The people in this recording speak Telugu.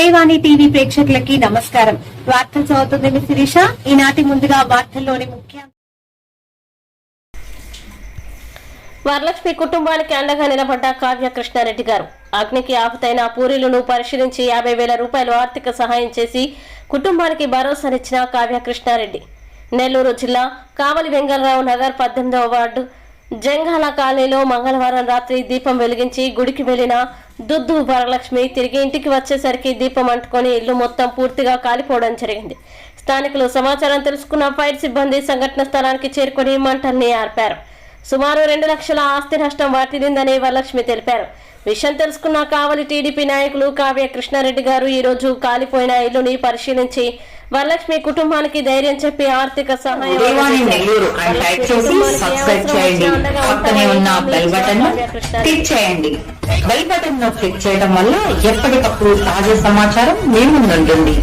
ఉదయవాణి టీవీ ప్రేక్షకులకి నమస్కారం. వార్తలు చదువుతుంది శిరీష. ఈనాటి ముందుగా వార్తల్లోని ముఖ్య వరలక్ష్మి కుటుంబానికి అండగా నిలబడ్డ కావ్య కృష్ణారెడ్డి గారు అగ్నికి ఆపుతైన పూరీలను పరిశీలించి 50,000 రూపాయలు ఆర్థిక సహాయం చేసి కుటుంబానికి భరోసానిచ్చిన కావ్య కృష్ణారెడ్డి నెల్లూరు జిల్లా కావలి వెంగళరావు నగర్ 18వ వార్డు జంగాల కాలనీలో మంగళవారం రాత్రి దీపం వెలిగించి గుడికి వెళ్లిన దుద్దు వరలక్ష్మి తిరిగి ఇంటికి వచ్చేసరికి దీపం అంటుకొని ఇల్లు మొత్తం పూర్తిగా కాలిపోవడం జరిగింది. స్థానికులు సమాచారం తెలుసుకున్న ఫైర్ సిబ్బంది సంఘటన స్థలానికి చేరుకుని మంటల్ని ఆర్పారు. సుమారు 2 లక్షల ఆస్తి నష్టం వాటిల్లిందని వరలక్ష్మి తెలిపారు. విషయం తెలుసుకున్న కావలి టీడీపీ నాయకులు కావ్య కృష్ణారెడ్డి గారు ఈ రోజు కాలిపోయిన ఇల్లుని పరిశీలించి వరలక్ష్మి కుటుంబానికి ధైర్యం చెప్పి ఆర్థిక సహాయం బెల్ బటన్ క్లిక్ చేయడం వల్ల ఎప్పటికప్పుడు తాజా సమాచారం మీ ముందుంటుంది.